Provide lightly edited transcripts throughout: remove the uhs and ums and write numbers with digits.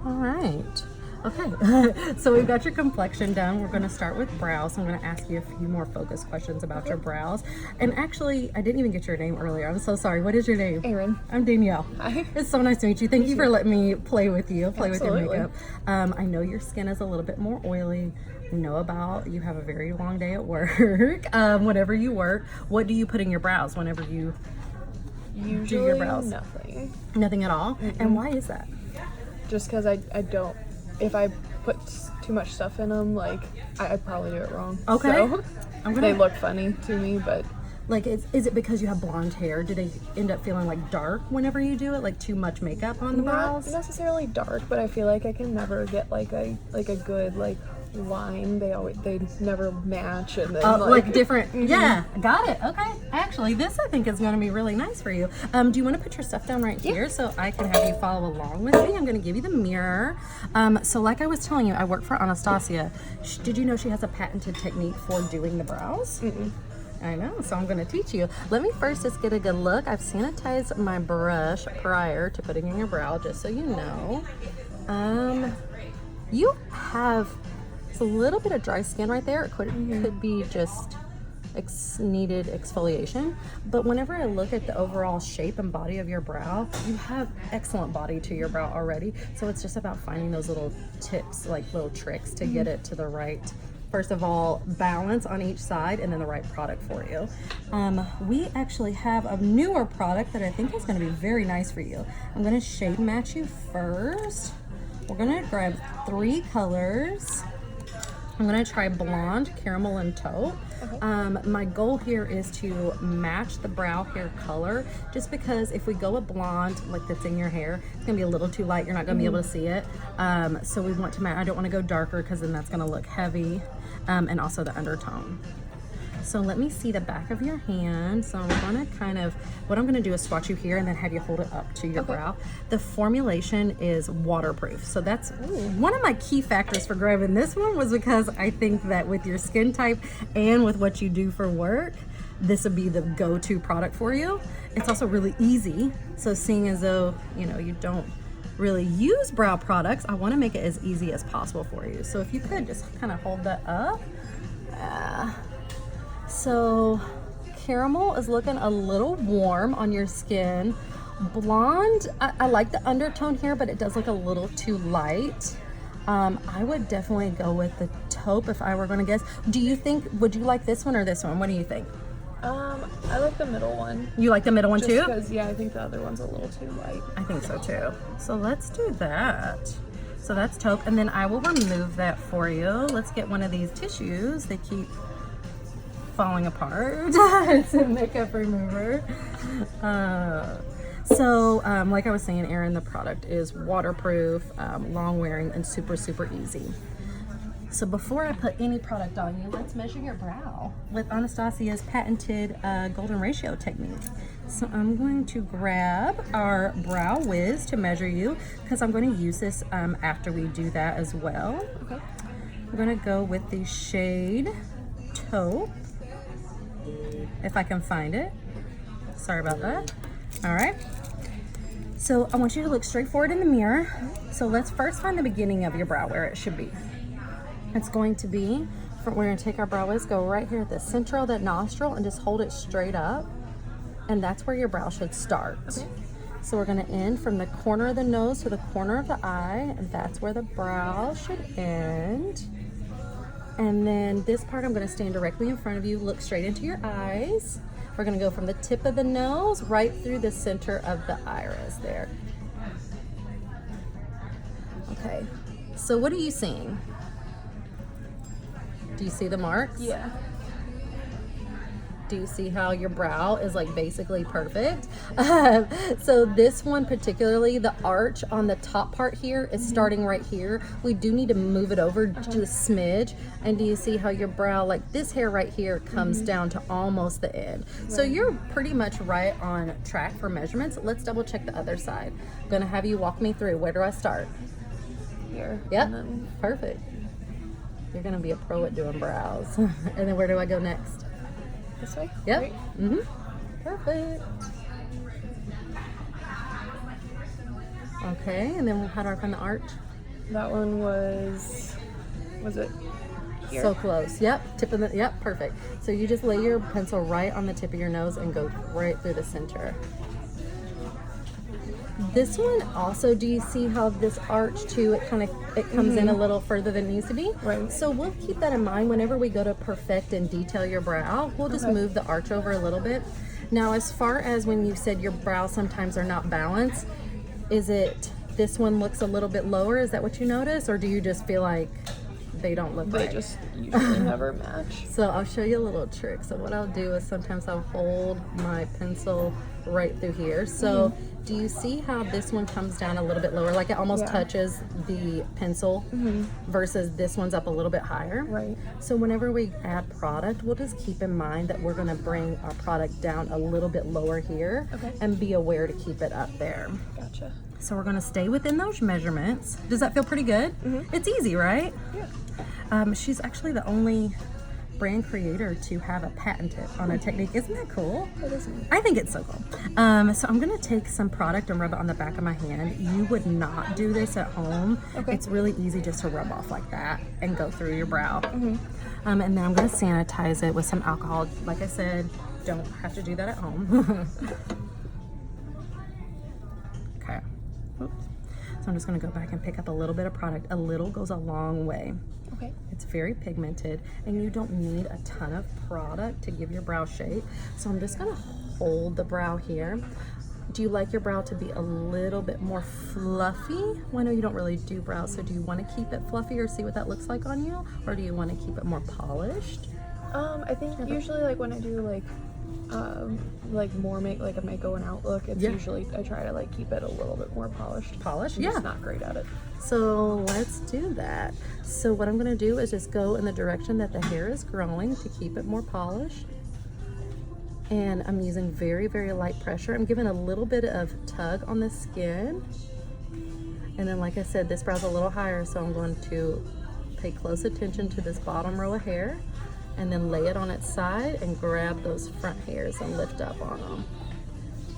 All right. Okay, so we've got your complexion done. We're going to start with brows. I'm going to ask you a few more focused questions about your brows. And actually, I didn't even get your name earlier. I'm so sorry. What is your name? Erin. I'm Danielle. Hi. It's so nice to meet you. Thank you for letting me play with you, with your Absolutely. makeup. I know your skin is a little bit more oily. I know about you have a very long day at work. Whenever you work, what do you put in your brows whenever you Usually do your brows? nothing. Nothing at all? And why is that? Just because I don't, if I put too much stuff in them, like, I probably do it wrong. Okay. So, I'm they gonna look funny to me, but like, is it because you have blonde hair? Do they end up feeling like dark whenever you do it? Like too much makeup on the not brows? necessarily dark, but I feel like I can never get like a good like line. They never match, and then Like different. Yeah, got it. Okay. Actually, this I think is going to be really nice for you. Do you want to put your stuff down right here so I can have you follow along with me? I'm going to give you the mirror. So like I was telling you, I work for Anastasia. Did you know she has a patented technique for doing the brows? I know, so I'm going to teach you. Let me first just get a good look. I've sanitized my brush prior to putting in your brow, just so you know. You have a little bit of dry skin right there. It could be just needed exfoliation. But whenever I look at the overall shape and body of your brow, you have excellent body to your brow already. So it's just about finding those little tips, like little tricks to get it to the right, first of all, balance on each side, and then the right product for you. We actually have a newer product that I think is going to be very nice for you. I'm going to shade match you first. We're going to grab 3 colors. I'm going to try blonde, caramel, and taupe. My goal here is to match the brow hair color, just because if we go with blonde, like that's in your hair, it's going to be a little too light. You're not going to be able to see it. So we want to match. I don't want to go darker because then that's going to look heavy, and also the undertone. So let me see the back of your hand. So I'm going to what I'm going to do is swatch you here and then have you hold it up to your brow. The formulation is waterproof. So that's one of my key factors for grabbing this one, was because I think that with your skin type and with what you do for work, this would be the go-to product for you. It's also really easy. So seeing as though, you don't really use brow products, I want to make it as easy as possible for you. So if you could just kind of hold that up. So caramel is looking a little warm on your skin. Blonde, I like the undertone here, but it does look a little too light. I would definitely go with the taupe if I were going to guess. Would you like this one or this one? What do you think? I like the middle one. You like the middle one too? Because, I think the other one's a little too light. I think so too. So let's do that. So that's taupe, and then I will remove that for you. Let's get one of these tissues. They keep falling apart. It's a makeup remover. Like I was saying, Erin, the product is waterproof, long wearing, and super, super easy. So before I put any product on you, let's measure your brow with Anastasia's patented golden ratio technique. So I'm going to grab our Brow Wiz to measure you, because I'm going to use this after we do that as well. Okay. I'm going to go with the shade Taupe, if I can find it. Sorry about that. All right. So I want you to look straight forward in the mirror. So let's first find the beginning of your brow, where it should be. It's going to be, we're going to take our Brow Wiz, go right here at the center of that nostril, and just hold it straight up. And that's where your brow should start. Okay. So we're going to end from the corner of the nose to the corner of the eye, and that's where the brow should end. And then this part, I'm going to stand directly in front of you, look straight into your eyes. We're going to go from the tip of the nose right through the center of the iris there. Okay, so what are you seeing? Do you see the marks? Yeah. Do you see how your brow is like basically perfect? So this one particularly, the arch on the top part here is starting right here. We do need to move it over just a smidge. And do you see how your brow, like this hair right here, comes down to almost the end? Right. So you're pretty much right on track for measurements. Let's double check the other side. I'm gonna have you walk me through. Where do I start? Here. Yep, perfect. You're gonna be a pro at doing brows. And then where do I go next? This way? Yep. Right. Perfect. Okay, and then how do I find the arch? That one was it here? So close. Yep. Tip of the, yep, perfect. So you just lay your pencil right on the tip of your nose and go right through the center. This one also, do you see how this arch too, it comes in a little further than it needs to be? Right. So we'll keep that in mind whenever we go to perfect and detail your brow. We'll just move the arch over a little bit. Now, as far as when you said your brows sometimes are not balanced, is it this one looks a little bit lower? Is that what you notice? Or do you just feel like they don't look right? They just usually never match. So I'll show you a little trick. So what I'll do is sometimes I'll hold my pencil right through here. So do you see how this one comes down a little bit lower? Like it almost touches the pencil versus this one's up a little bit higher. Right. So whenever we add product, we'll just keep in mind that we're gonna bring our product down a little bit lower here and be aware to keep it up there. Gotcha. So we're gonna stay within those measurements. Does that feel pretty good? It's easy, right? Yeah. She's actually the only brand creator to have a patented on a technique. Isn't that cool? That is neat. I think it's so cool. So I'm gonna take some product and rub it on the back of my hand. You would not do this at home. It's really easy just to rub off like that and go through your brow. And then I'm gonna sanitize it with some alcohol. Like I said, don't have to do that at home. Okay. Oops. So I'm just gonna go back and pick up a little bit of product. A little goes a long way. Okay. It's very pigmented and you don't need a ton of product to give your brow shape. So I'm just gonna hold the brow here. Do you like your brow to be a little bit more fluffy? Well, I know you don't really do brows, so do you want to keep it fluffy or see what that looks like on you? Or do you want to keep it more polished? I think usually like when I do like more like a Mako and Outlook, it's usually I try to like keep it a little bit more polished. Polished? I'm Yeah. just not great at it. So let's do that. So what I'm gonna do is just go in the direction that the hair is growing to keep it more polished. And I'm using very, very light pressure. I'm giving a little bit of tug on the skin. And then like I said, this brow's a little higher, so I'm going to pay close attention to this bottom row of hair and then lay it on its side and grab those front hairs and lift up on them.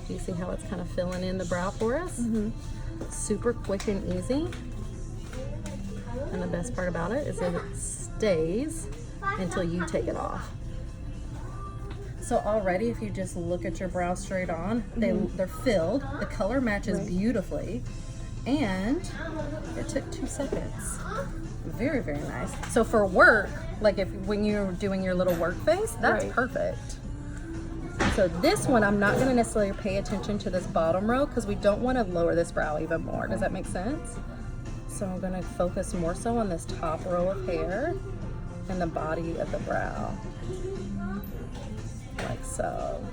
Do you see how it's kind of filling in the brow for us? Super quick and easy. And the best part about it is that it stays until you take it off. So already, if you just look at your brows straight on, they're filled. The color matches beautifully. And it took 2 seconds. Very, very nice. So for work, like when you're doing your little work face, that's perfect. So this one, I'm not gonna necessarily pay attention to this bottom row because we don't wanna lower this brow even more. Does that make sense? So I'm gonna focus more so on this top row of hair and the body of the brow. Like so.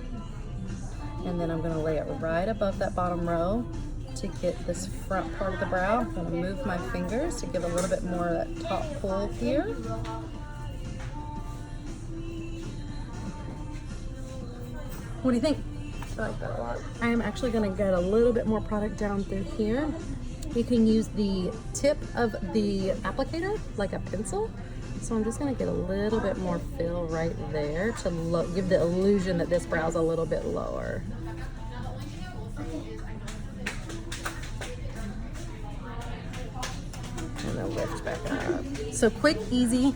And then I'm gonna lay it right above that bottom row to get this front part of the brow. I'm gonna move my fingers to give a little bit more of that top pull here. What do you think? I like that a lot. I am actually gonna get a little bit more product down through here. You can use the tip of the applicator like a pencil. So I'm just gonna get a little bit more fill right there to give the illusion that this brow's a little bit lower. And then lift back up. So quick, easy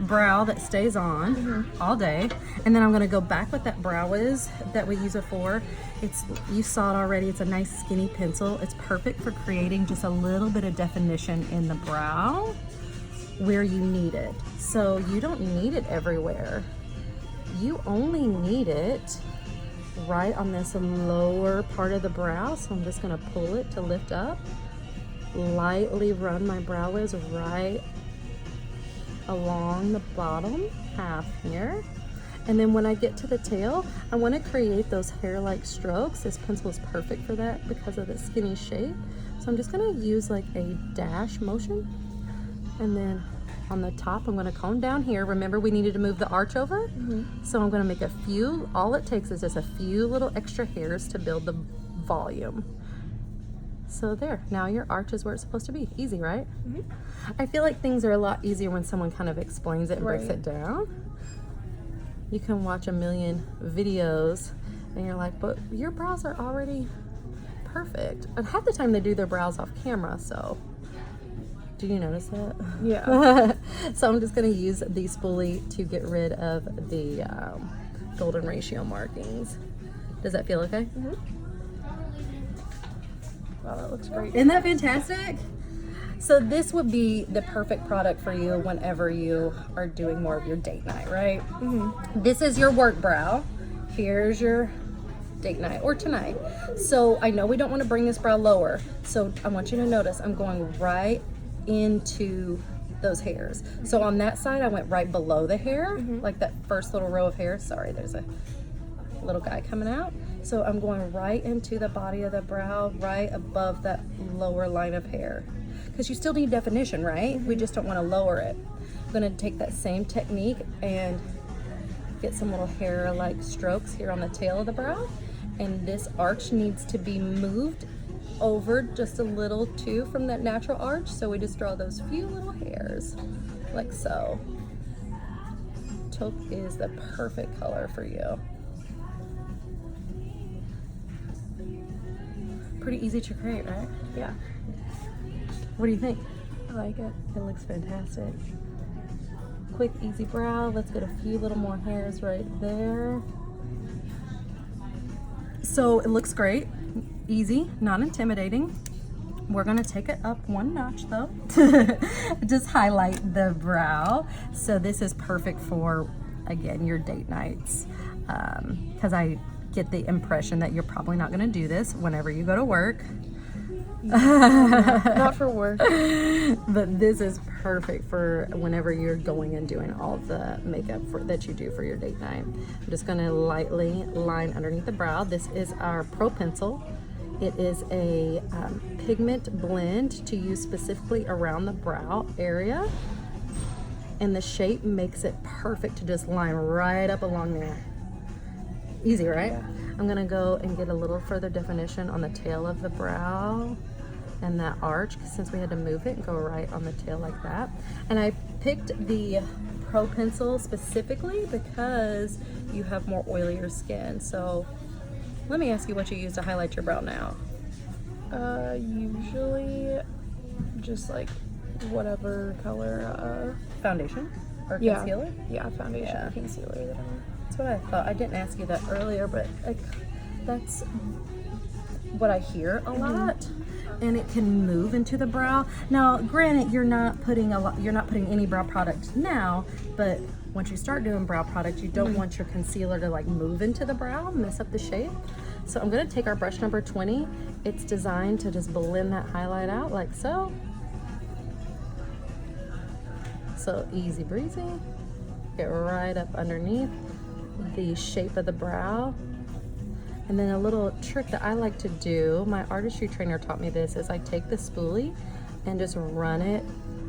brow that stays on all day. And then I'm gonna go back with that brow wiz that we use it for. You saw it already, it's a nice skinny pencil. It's perfect for creating just a little bit of definition in the brow where you need it. So you don't need it everywhere. You only need it right on this lower part of the brow. So I'm just gonna pull it to lift up. Lightly run my brow wiz right along the bottom half here. And then when I get to the tail, I want to create those hair-like strokes. This pencil is perfect for that because of the skinny shape. So I'm just going to use like a dash motion. And then on the top, I'm going to comb down here. Remember, we needed to move the arch over. So I'm going to make a few, all it takes is just a few little extra hairs to build the volume. So there, now your arch is where it's supposed to be. Easy, right? I feel like things are a lot easier when someone kind of explains it and breaks it down. You can watch a million videos and you're like, but your brows are already perfect. And half the time they do their brows off camera, so Do you notice that? Yeah. So I'm just going to use the spoolie to get rid of the golden ratio markings. Does that feel okay? Mm-hmm. Wow, that looks great. Isn't that fantastic? So this would be the perfect product for you whenever you are doing more of your date night, right? Mm-hmm. This is your work brow. Here's your date night or tonight. So I know we don't want to bring this brow lower. So I want you to notice I'm going right into those hairs. So on that side, I went right below the hair, like that first little row of hair. Sorry, there's a little guy coming out. So I'm going right into the body of the brow, right above that lower line of hair. Because you still need definition, right? We just don't want to lower it. I'm going to take that same technique and get some little hair-like strokes here on the tail of the brow. And this arch needs to be moved over just a little too from that natural arch. So we just draw those few little hairs, like so. Taupe is the perfect color for you. Pretty easy to create, right? Yeah. What do you think? I like it. It looks fantastic. Quick, easy brow. Let's get a few little more hairs right there. So it looks great. Easy, not intimidating. We're gonna take it up one notch though. Just highlight the brow. So this is perfect for, again, your date nights. Because I get the impression that you're probably not gonna do this whenever you go to work. Not for work. But this is perfect for whenever you're going and doing all the makeup that you do for your date night. I'm just going to lightly line underneath the brow. This is our Pro Pencil. It is a pigment blend to use specifically around the brow area. And the shape makes it perfect to just line right up along there. Easy, right? Yeah. I'm going to go and get a little further definition on the tail of the brow and that arch, since we had to move it and go right on the tail like that. And I picked the Pro Pencil specifically because you have more oilier skin. So let me ask you what you use to highlight your brow now. Usually just like whatever color. Foundation or Yeah. concealer? Yeah, foundation Yeah. or concealer. That That's what I thought. I didn't ask you that earlier, but like, that's what I hear a lot. And it can move into the brow. Now, granted, you're not putting any brow product now, but once you start doing brow product, you don't want your concealer to like move into the brow, mess up the shape. So I'm gonna take our brush number 20. It's designed to just blend that highlight out like so. So easy breezy. Get right up underneath the shape of the brow. And then a little trick that I like to do, my artistry trainer taught me this, is I take the spoolie and just run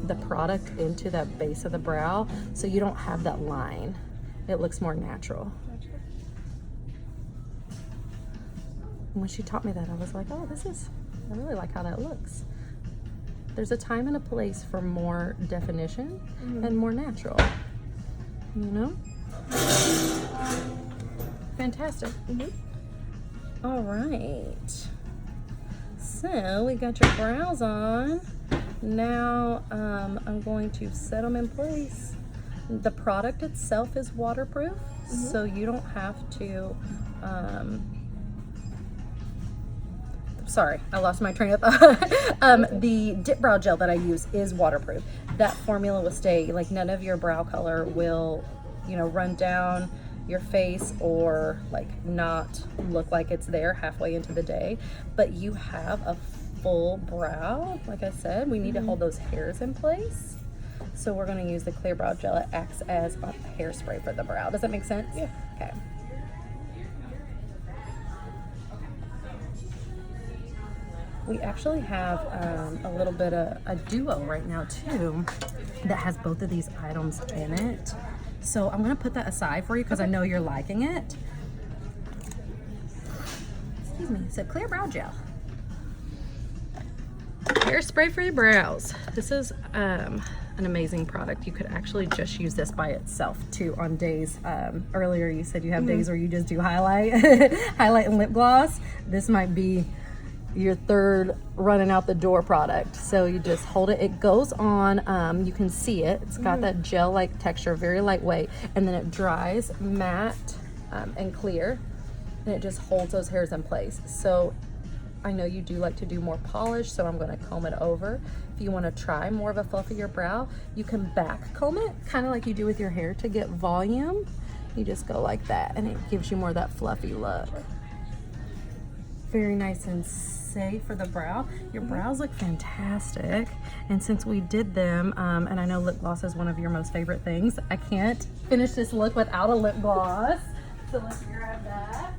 the product into that base of the brow so you don't have that line. It looks more natural. And when she taught me that, I was like, oh, I really like how that looks. There's a time and a place for more definition and more natural, you know? Fantastic. All right. So we got your brows on. Now I'm going to set them in place. The product itself is waterproof, so you don't have to. Sorry, I lost my train of thought. The dip brow gel that I use is waterproof. That formula will stay, like none of your brow color will, run down your face or like not look like it's there halfway into the day. But you have a full brow. Like I said, we need to hold those hairs in place. So we're going to use the clear brow gel. It acts as a hairspray for the brow. Does that make sense? Yeah. Okay. We actually have a little bit of a duo right now too that has both of these items in it. So I'm gonna put that aside for you because I know you're liking it. Excuse me, so clear brow gel. Hairspray for your brows. This is an amazing product. You could actually just use this by itself too on days. Earlier you said you have days where you just do highlight and lip gloss. This might be your third running out the door product. So you just hold it. It goes on, you can see it. It's got that gel-like texture, very lightweight. And then it dries matte and clear. And it just holds those hairs in place. So I know you do like to do more polish, so I'm gonna comb it over. If you wanna try more of a fluffier brow, you can back comb it, kind of like you do with your hair to get volume. You just go like that, and it gives you more of that fluffy look. Very nice and safe for the brow. Your brows look fantastic. And since we did them, and I know lip gloss is one of your most favorite things, I can't finish this look without a lip gloss. So let's grab that.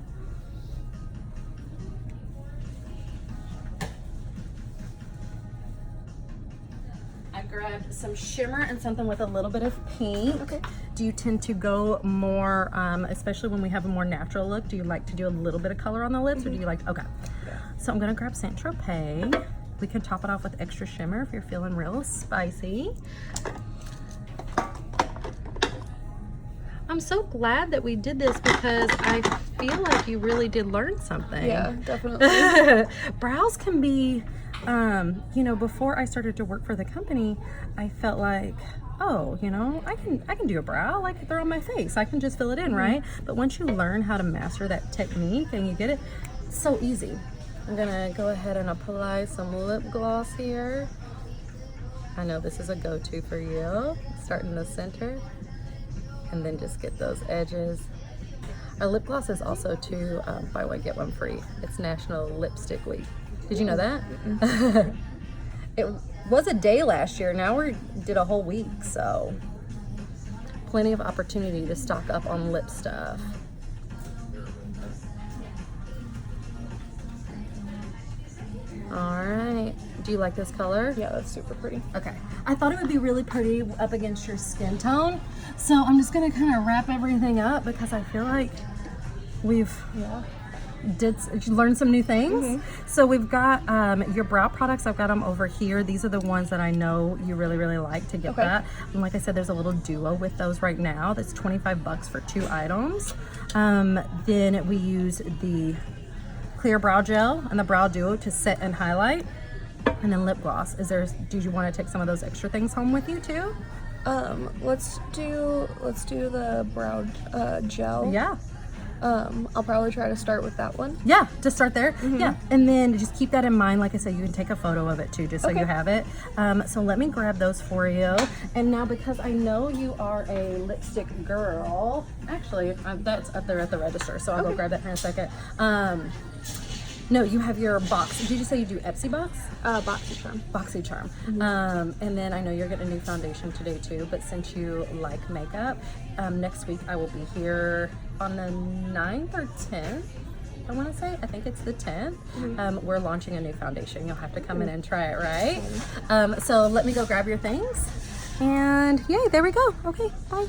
I grabbed some shimmer and something with a little bit of pink. Okay. Do you tend to go more, especially when we have a more natural look, do you like to do a little bit of color on the lips, or do you like, okay. Yeah. So I'm gonna grab Saint Tropez. We can top it off with extra shimmer if you're feeling real spicy. I'm so glad that we did this because I feel like you really did learn something. Yeah, definitely. Brows can be, you know, before I started to work for the company, I felt like, oh, you know, I can do a brow, like they're on my face. I can just fill it in, right? But once you learn how to master that technique and you get it, it's so easy. I'm gonna go ahead and apply some lip gloss here. I know this is a go-to for you. Start in the center and then just get those edges. Our lip gloss is also too, buy one, get one free. It's National Lipstick Week. Did you know that? It was a day last year. Now we did a whole week, so plenty of opportunity to stock up on lip stuff. All right. Do you like this color? Yeah, that's super pretty. Okay. I thought it would be really pretty up against your skin tone. So I'm just going to kind of wrap everything up because I feel like we've learned some new things. So we've got your brow products. I've got them over here. These are the ones that I know you really, really like to get that. And like I said, there's a little duo with those right now. That's $25 for 2 items. Then we use the clear brow gel and the brow duo to set and highlight, and then lip gloss. Do you want to take some of those extra things home with you too? Let's do the brow gel. Yeah. I'll probably try to start with that one. Yeah, just start there. Yeah, and then just keep that in mind. Like I said, you can take a photo of it too, just so you have it. So let me grab those for you. And now, because I know you are a lipstick girl, actually, that's up there at the register, so I'll go grab that here in a second. No, you have your box. Did you say you do Epsy box? BoxyCharm. BoxyCharm. And then I know you're getting a new foundation today too, but since you like makeup, next week I will be here on the 9th or 10th, I want to say. I think it's the 10th. We're launching a new foundation. You'll have to come in and try it, right? So let me go grab your things. And yay, there we go. Okay, bye.